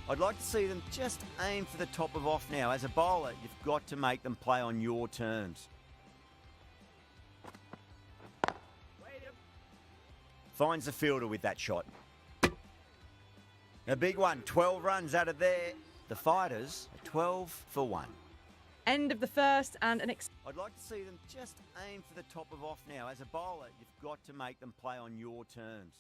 I'd like to see them just aim for the top of off now. As a bowler, you've got to make them play on your terms. Finds the fielder with that shot. A big one, 12 runs out of there. The Fighters are 12 for 1. End of the first and I'd like to see them just aim for the top of off now. As a bowler, you've got to make them play on your terms.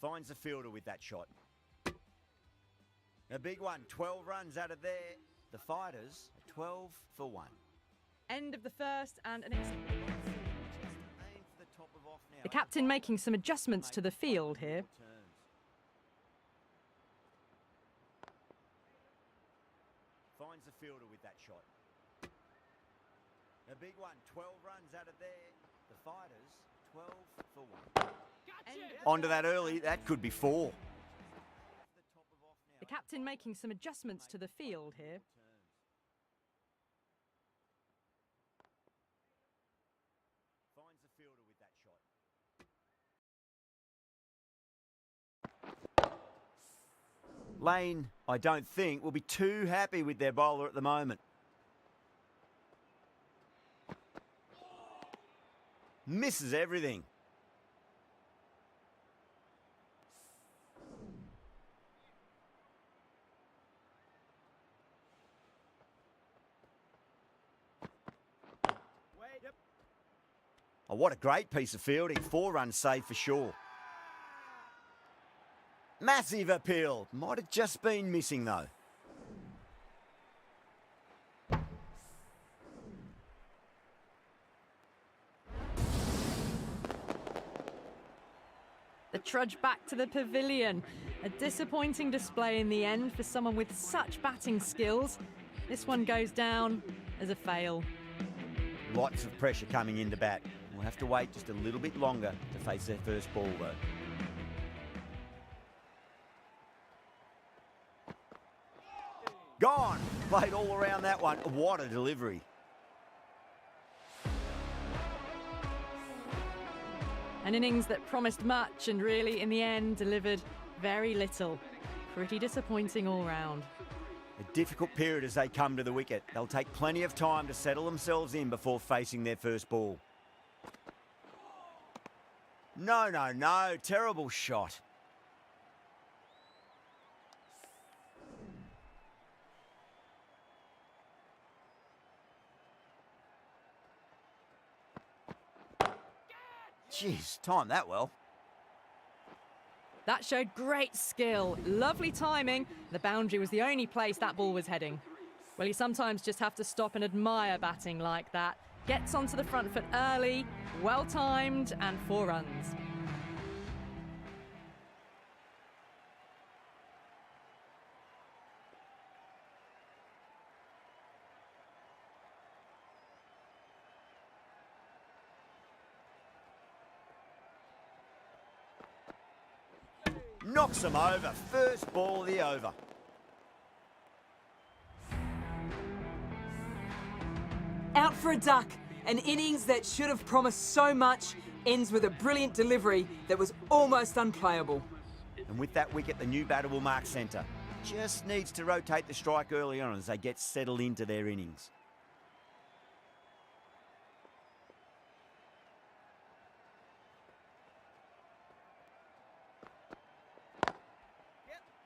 Finds the fielder with that shot. A big one, 12 runs out of there. The Fighters are 12 for 1. End of the first and Just aim for the top of off now. the captain making some adjustments to the field here. Finds the fielder with that shot. A big one, 12 runs out of there. The Fighters, 12 for 1. Onto that early, that could be 4. The captain making some adjustments to the field here. Finds the fielder with that shot. Lane, I don't think, will be too happy with their bowler at the moment. Misses everything. Oh, what a great piece of fielding. 4 runs saved for sure. Massive appeal. Might have just been missing though. The trudge back to the pavilion. A disappointing display in the end for someone with such batting skills. This one goes down as a fail. Lots of pressure coming into bat. We'll have to wait just a little bit longer to face their first ball though. Gone! Played all around that one. What a delivery. An innings that promised much and really, in the end, delivered very little. Pretty disappointing all round. A difficult period as they come to the wicket. They'll take plenty of time to settle themselves in before facing their first ball. No, no, no. Terrible shot. Jeez, timed that well. That showed great skill, lovely timing. The boundary was the only place that ball was heading. Well, you sometimes just have to stop and admire batting like that. Gets onto the front foot early, well timed, and 4 runs. Knocks them over. First ball of the over. Out for a duck. An innings that should have promised so much ends with a brilliant delivery that was almost unplayable. And with that wicket, the new batter will mark centre. Just needs to rotate the strike early on as they get settled into their innings.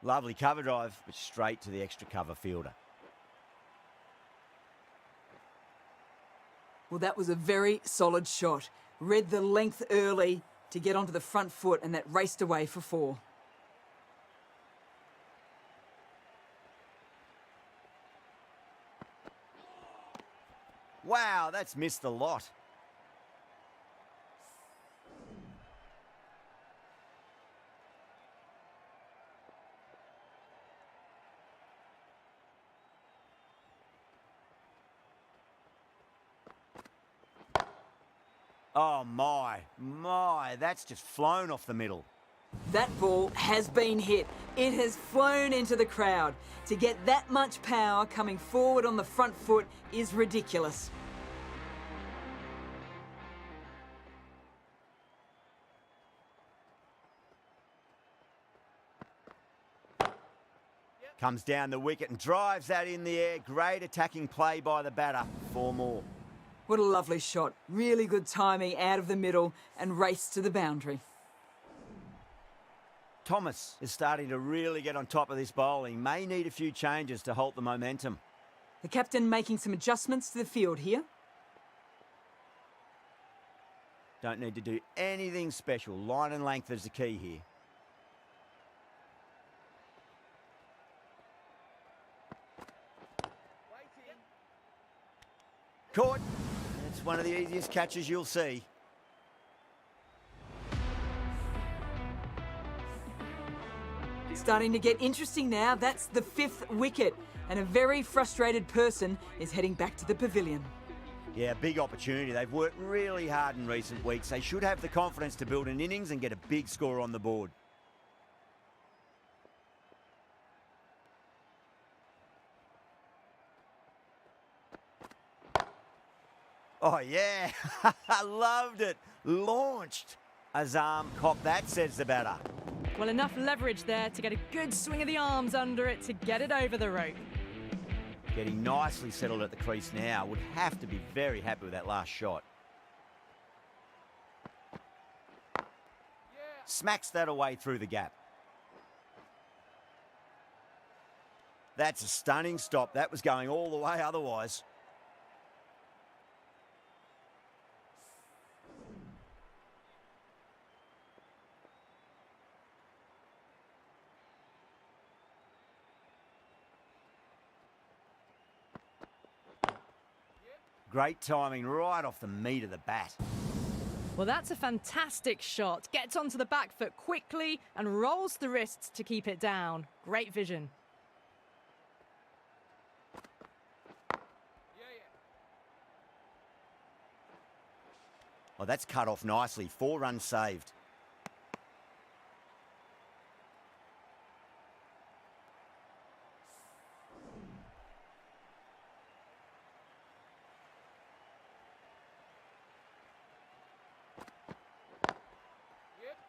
Lovely cover drive, but straight to the extra cover fielder. Well, that was a very solid shot. Read the length early to get onto the front foot, and that raced away for 4. Wow, that's missed the lot. Oh my, that's just flown off the middle. That ball has been hit. It has flown into the crowd. To get that much power coming forward on the front foot is ridiculous. Comes down the wicket and drives that in the air. Great attacking play by the batter. 4 more. What a lovely shot. Really good timing out of the middle and race to the boundary. Thomas is starting to really get on top of this bowling. May need a few changes to halt the momentum. The captain making some adjustments to the field here. Don't need to do anything special. Line and length is the key here. Caught. It's one of the easiest catches you'll see. Starting to get interesting now. That's the 5th wicket. And a very frustrated person is heading back to the pavilion. Yeah, big opportunity. They've worked really hard in recent weeks. They should have the confidence to build an innings and get a big score on the board. Oh, yeah. I loved it. Launched. Azam cop that, says the batter. Well, enough leverage there to get a good swing of the arms under it to get it over the rope. Getting nicely settled at the crease now. Would have to be very happy with that last shot. Smacks that away through the gap. That's a stunning stop. That was going all the way otherwise. Great timing right off the meat of the bat. Well, that's a fantastic shot. Gets onto the back foot quickly and rolls the wrists to keep it down. Great vision. Oh, that's cut off nicely. 4 runs saved.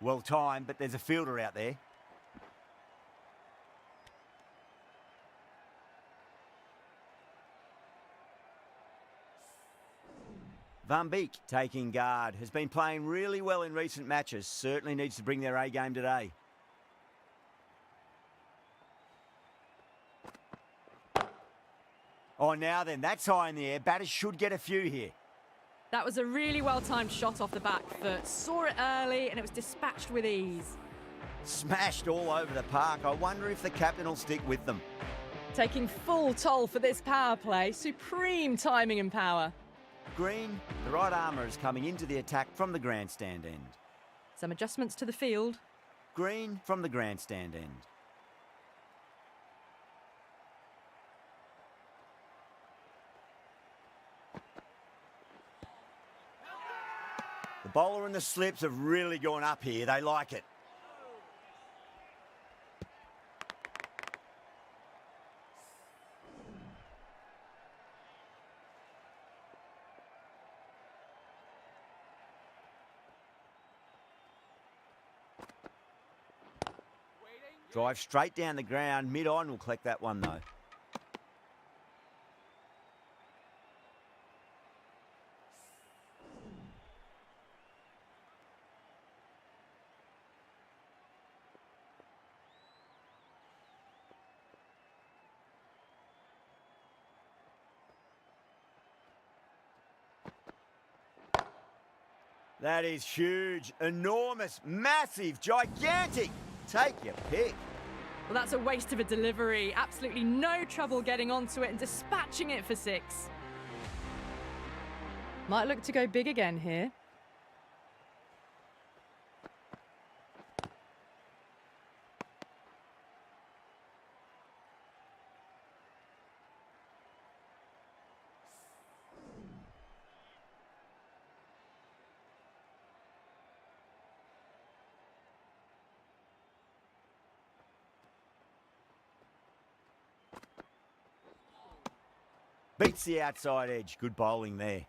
Well timed, but there's a fielder out there. Van Beek taking guard. Has been playing really well in recent matches. Certainly needs to bring their A game today. Oh, now then, that's high in the air. Batters should get a few here. That was a really well-timed shot off the back foot. Saw it early and it was dispatched with ease. Smashed all over the park. I wonder if the captain will stick with them. Taking full toll for this power play. Supreme timing and power. Green, the right armour is coming into the attack from the grandstand end. Some adjustments to the field. Green from the grandstand end. The bowler and the slips have really gone up here. They like it. Drive straight down the ground. Mid-on will collect that one, though. That is huge, enormous, massive, gigantic. Take your pick. Well, that's a waste of a delivery. Absolutely no trouble getting onto it and dispatching it for 6. Might look to go big again here. Beats the outside edge. Good bowling there.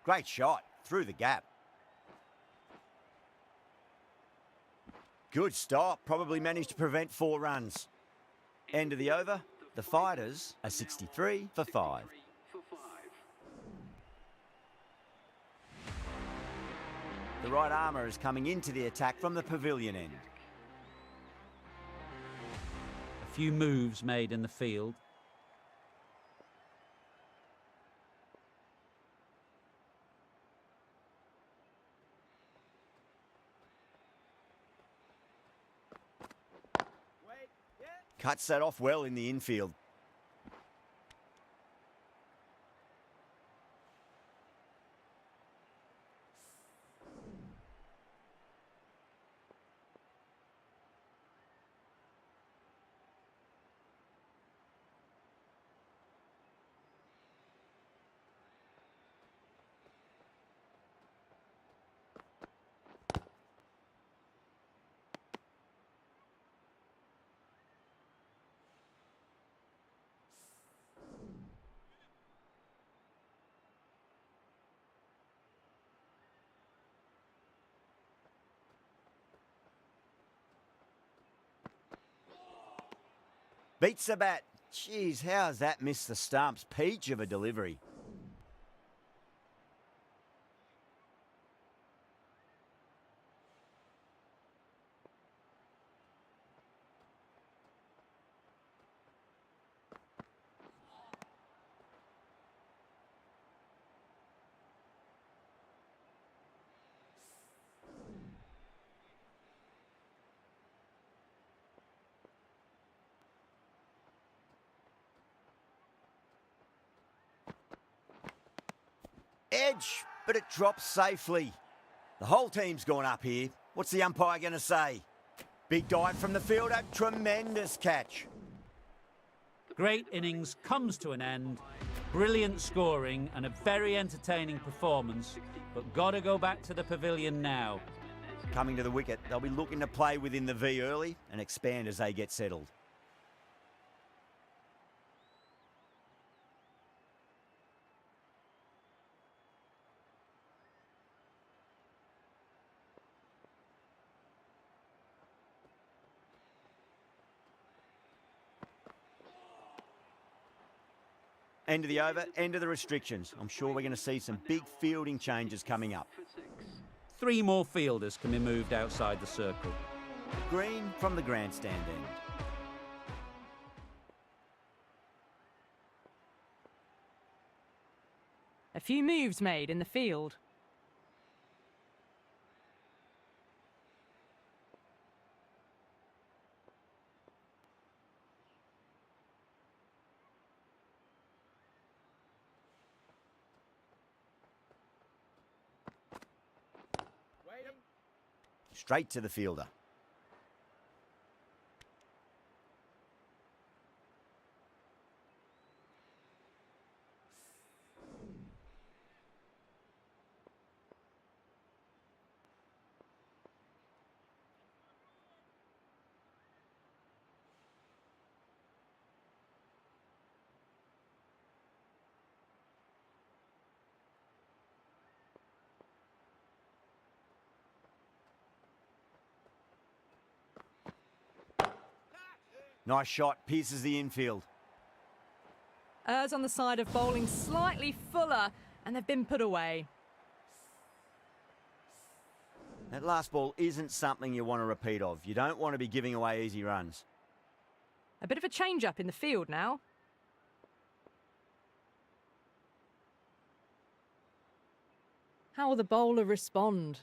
Great shot through the gap. Good stop. Probably managed to prevent 4 runs. End of the over. The Fighters are 63 for 5. The right armour is coming into the attack from the pavilion end. A few moves made in the field. Cuts that off well in the infield. Beats the bat. Jeez, how's that missed the stumps? Peach of a delivery. Edge, but it drops safely. The whole team's gone up here. What's the umpire going to say? Big dive from the fielder, tremendous catch. Great innings comes to an end. Brilliant scoring and a very entertaining performance, but gotta go back to the pavilion now. Coming to the wicket, they'll be looking to play within the V early and expand as they get settled. End of the over, end of the restrictions. I'm sure we're going to see some big fielding changes coming up. 3 more fielders can be moved outside the circle. Green from the grandstand end. A few moves made in the field. Straight to the fielder. Nice shot, pierces the infield. Errs on the side of bowling slightly fuller, and they've been put away. That last ball isn't something you want to repeat of. You don't want to be giving away easy runs. A bit of a change-up in the field now. How will the bowler respond?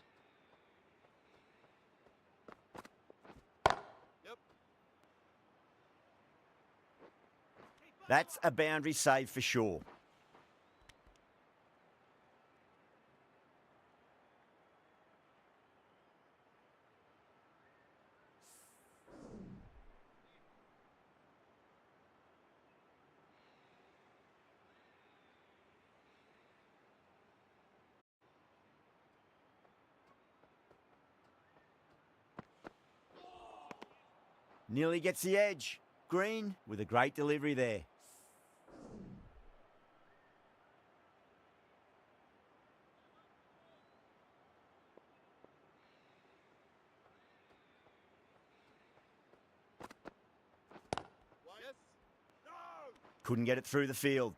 That's a boundary save for sure. Nearly gets the edge. Green with a great delivery there. couldn't get it through the field.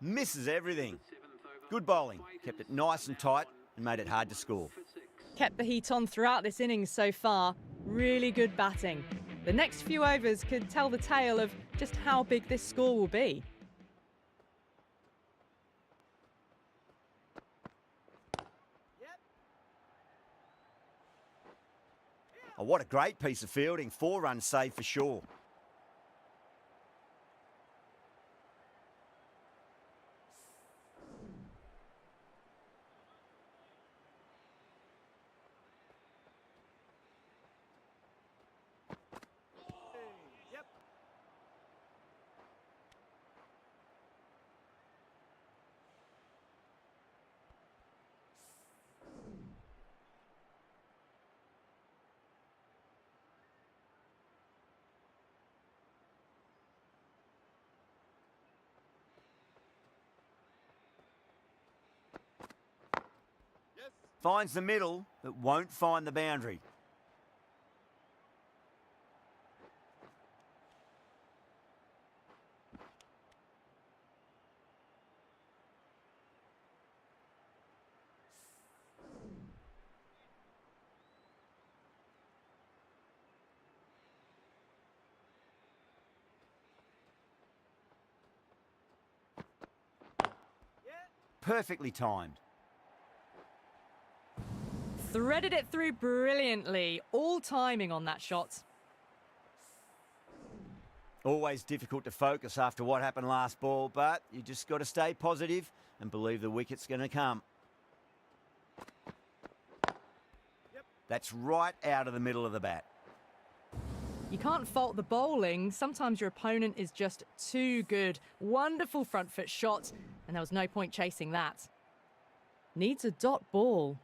Misses everything. Good bowling. Kept it nice and tight and made it hard to score. Kept the heat on throughout this innings so far. Really good batting. The next few overs could tell the tale of just how big this score will be. Oh, what a great piece of fielding. 4 runs saved for sure. Finds the middle, but won't find the boundary. Perfectly timed. Threaded it through brilliantly. All timing on that shot. Always difficult to focus after what happened last ball, but you just got to stay positive and believe the wicket's going to come. That's right out of the middle of the bat. You can't fault the bowling. Sometimes your opponent is just too good. Wonderful front foot shot, and there was no point chasing that. Needs a dot ball.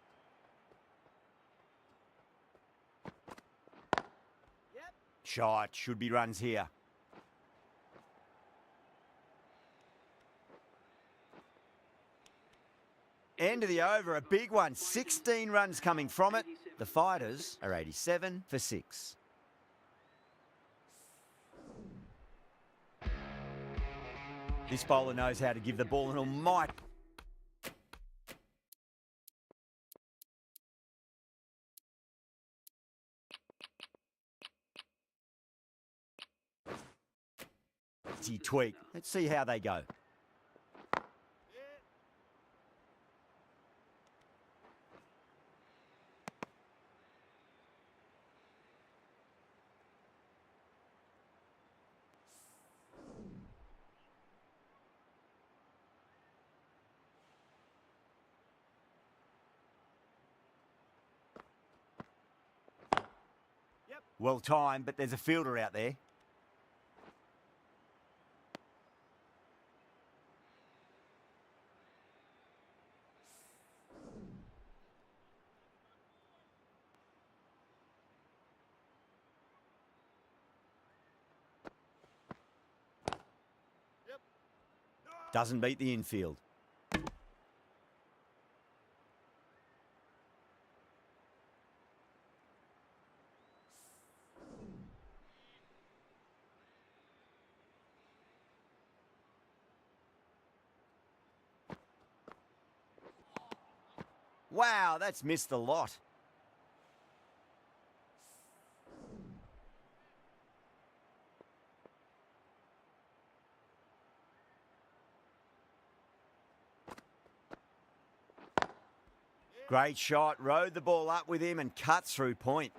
Shot, should be runs here. End of the over, a big one. 16 runs coming from it. The Fighters are 87 for 6. This bowler knows how to give the ball an almighty... tweak. Let's see how they go. Well timed, but there's a fielder out there. Doesn't beat the infield. Wow, that's missed the lot. Great shot, rode the ball up with him and cut through point.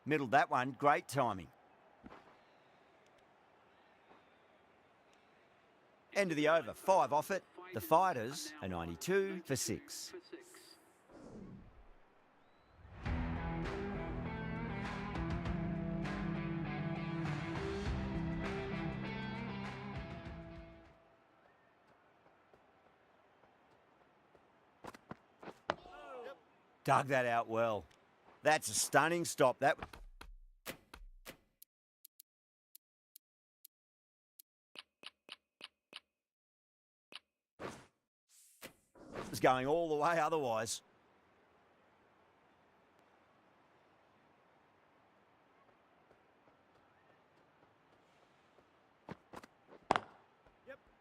Middled that one, great timing. End of the over, 5 off it. The Fighters are 92 for 6. Dug that out well. That's a stunning stop. That was going all the way otherwise.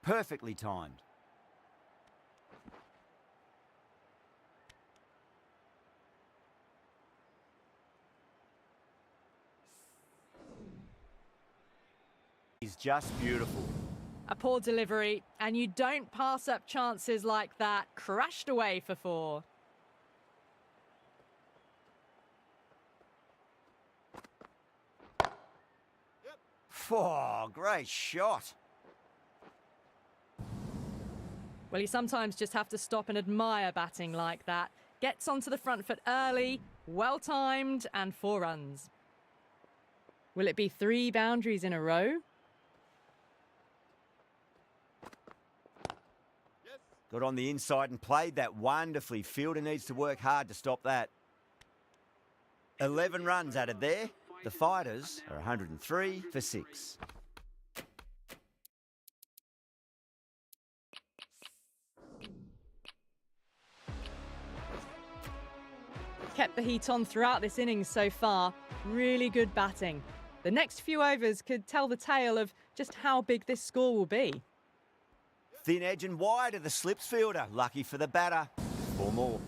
Perfectly timed. He's just beautiful. A poor delivery, and you don't pass up chances like that. Crashed away for 4. Oh, great shot. Well, you sometimes just have to stop and admire batting like that. Gets onto the front foot early, well timed, and 4 runs. Will it be 3 boundaries in a row? Got on the inside and played that wonderfully. Fielder needs to work hard to stop that. 11 runs added there. The Fighters are 103 for 6. Kept the heat on throughout this innings so far. Really good batting. The next few overs could tell the tale of just how big this score will be. Thin edge and wide of the slips fielder. Lucky for the batter. 4 more.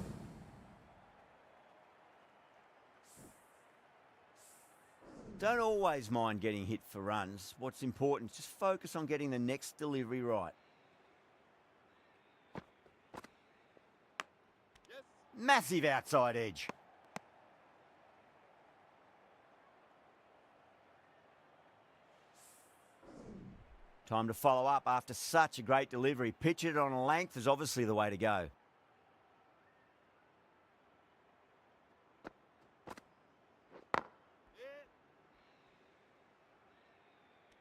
Don't always mind getting hit for runs. What's important is just focus on getting the next delivery right. Massive outside edge. Time to follow up after such a great delivery. Pitch it on a length is obviously the way to go.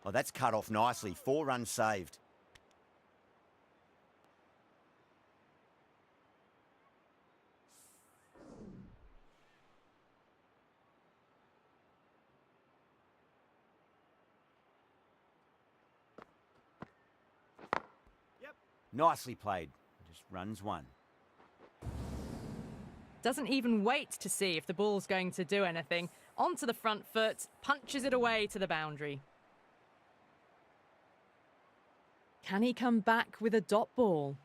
Oh, that's cut off nicely. 4 runs saved. Nicely played. Just runs one. Doesn't even wait to see if the ball's going to do anything. Onto the front foot, punches it away to the boundary. Can he come back with a dot ball?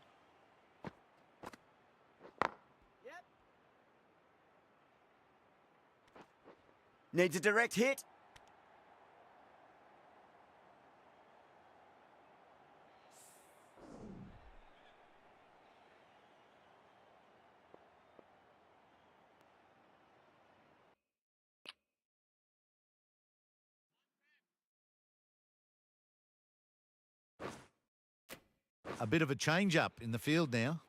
Needs a direct hit. A bit of a change-up in the field now.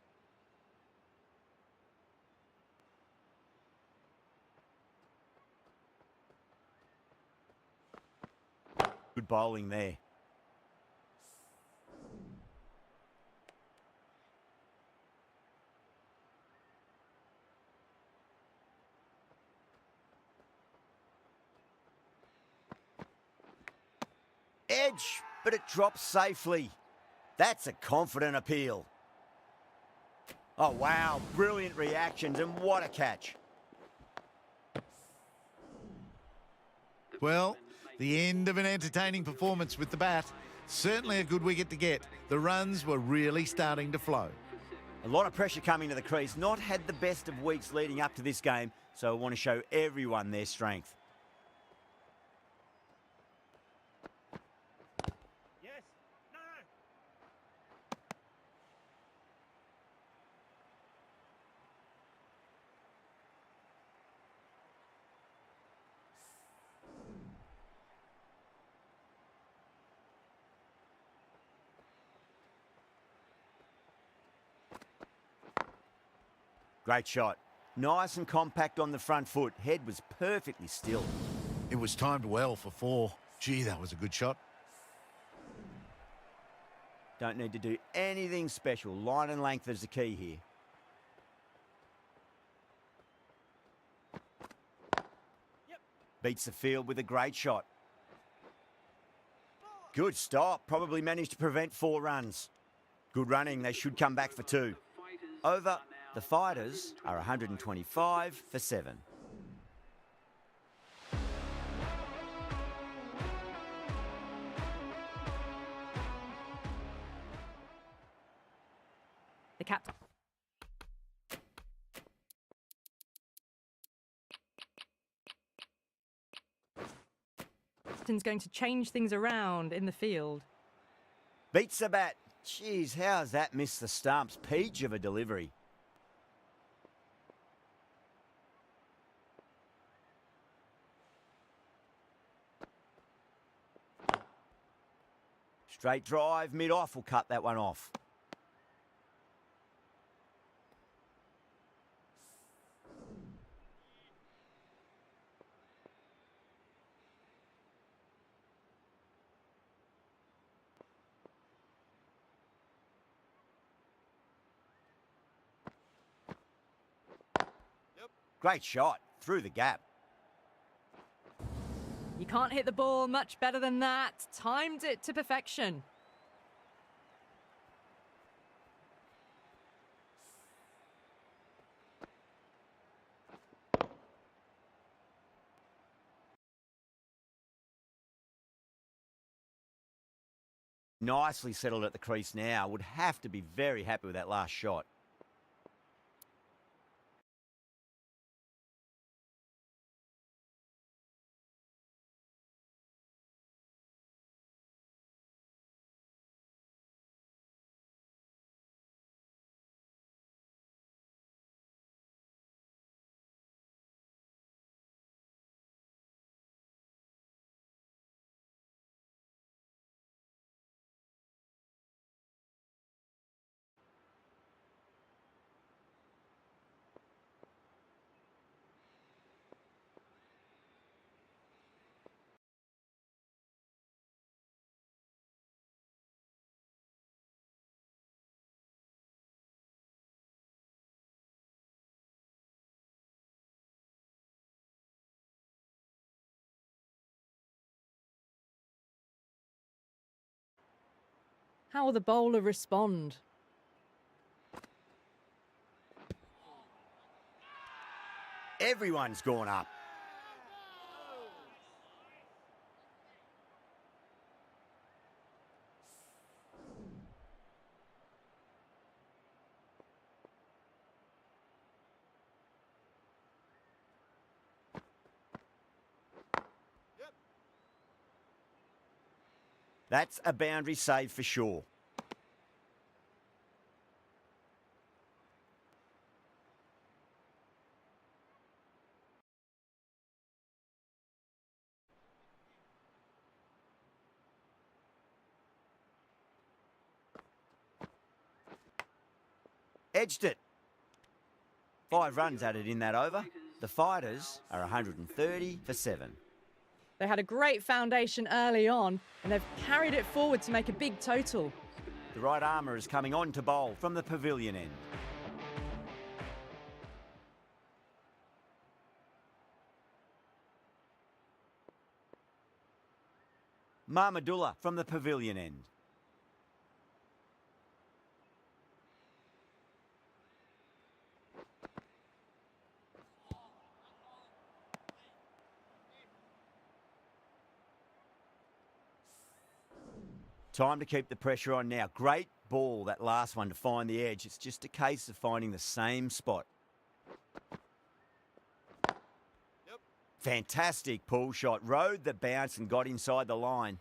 Good bowling there. Edge, but it drops safely. That's a confident appeal. Oh, wow. Brilliant reactions, and what a catch. Well, the end of an entertaining performance with the bat. Certainly a good wicket to get. The runs were really starting to flow. A lot of pressure coming to the crease. Not had the best of weeks leading up to this game, so I want to show everyone their strength. Great shot. Nice and compact on the front foot. Head was perfectly still. It was timed well for 4. Gee, that was a good shot. Don't need to do anything special. Line and length is the key here. Beats the field with a great shot. Good stop. Probably managed to prevent 4 runs. Good running. They should come back for 2. Over. The Fighters are 125 for 7. The captain captain's going to change things around in the field. Beats the bat. Jeez, how's that missed the stumps? Peach of a delivery. Straight drive, mid-off will cut that one off. Great shot, through the gap. You can't hit the ball much better than that. Timed it to perfection. Nicely settled at the crease now. Would have to be very happy with that last shot. How will the bowler respond? Everyone's gone up. That's a boundary save for sure. Edged it. 5 runs added in that over. The Fighters are 130 for 7. They had a great foundation early on, and they've carried it forward to make a big total. The right armour is coming on to bowl from the pavilion end. Mahmudullah from the pavilion end. Time to keep the pressure on now. Great ball, that last one, to find the edge. It's just a case of finding the same spot. Yep. Fantastic pull shot. Rode the bounce and got inside the line.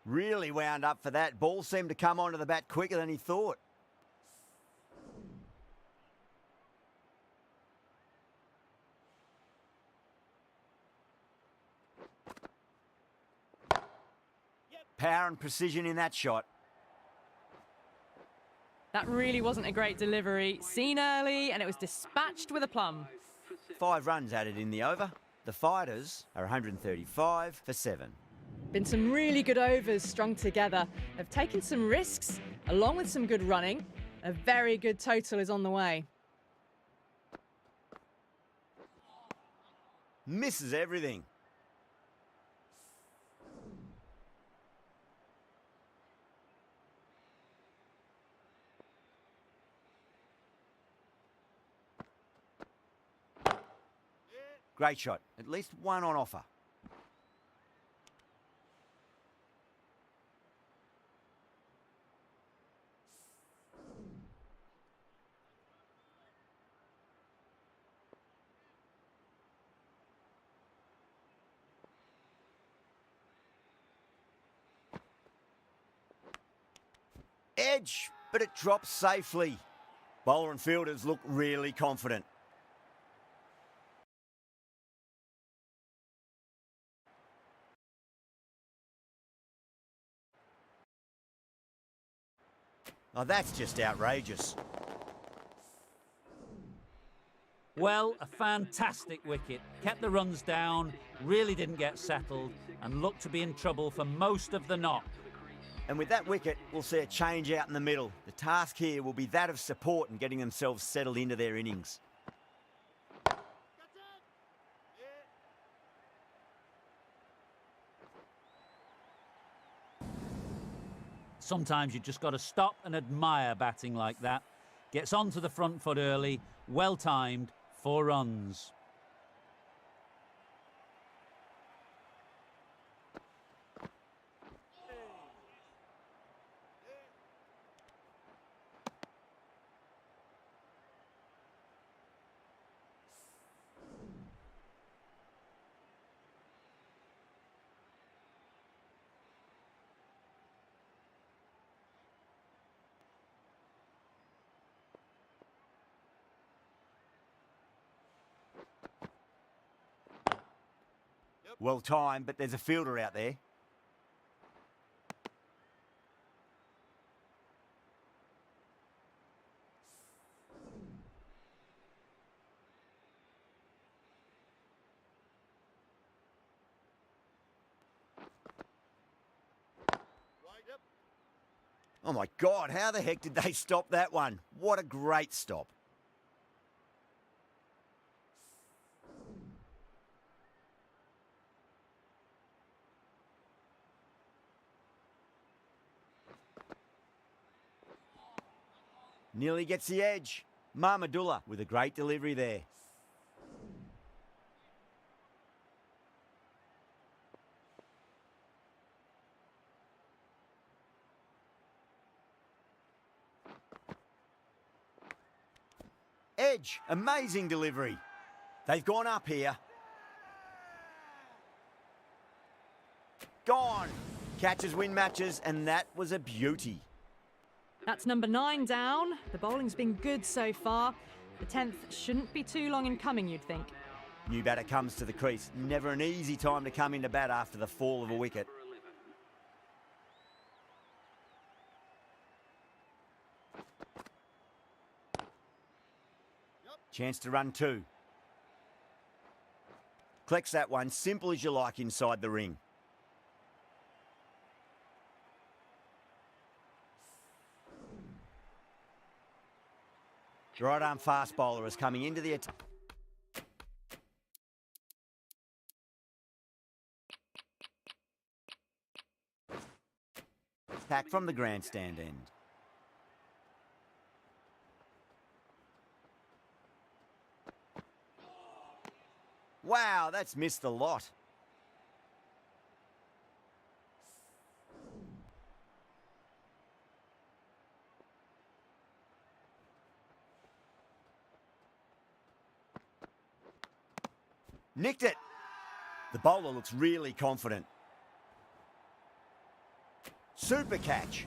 Really wound up for that. Ball seemed to come onto the bat quicker than he thought. Power and precision in that shot. That really wasn't a great delivery. Seen early, and it was dispatched with a plum. 5 runs added in the over. The Fighters are 135 for 7. Been some really good overs strung together. They've taken some risks, along with some good running. A very good total is on the way. Misses everything. Great shot. At least one on offer. Edge, but it drops safely. Bowler and fielders look really confident. Oh, that's just outrageous. Well, a fantastic wicket. Kept the runs down, really didn't get settled, and looked to be in trouble for most of the knock. And with that wicket, we'll see a change out in the middle. The task here will be that of support and getting themselves settled into their innings. Sometimes you just got to stop and admire batting like that. Gets onto the front foot early, well timed, 4 runs. Well timed, but there's a fielder out there. Oh my God, how the heck did they stop that one? What a great stop. Nearly gets the edge. Marmadullah with a great delivery there. Edge, amazing delivery. They've gone up here. Gone. Catches win matches, and that was a beauty. That's number 9 down. The bowling's been good so far. The 10th shouldn't be too long in coming, you'd think. New batter comes to the crease. Never an easy time to come into bat after the fall of a wicket. Chance to run 2. Collects that one, simple as you like inside the ring. Right arm fast bowler is coming into the attack. Attack from the grandstand end. Wow, that's missed a lot. Nicked it. The bowler looks really confident. Super catch.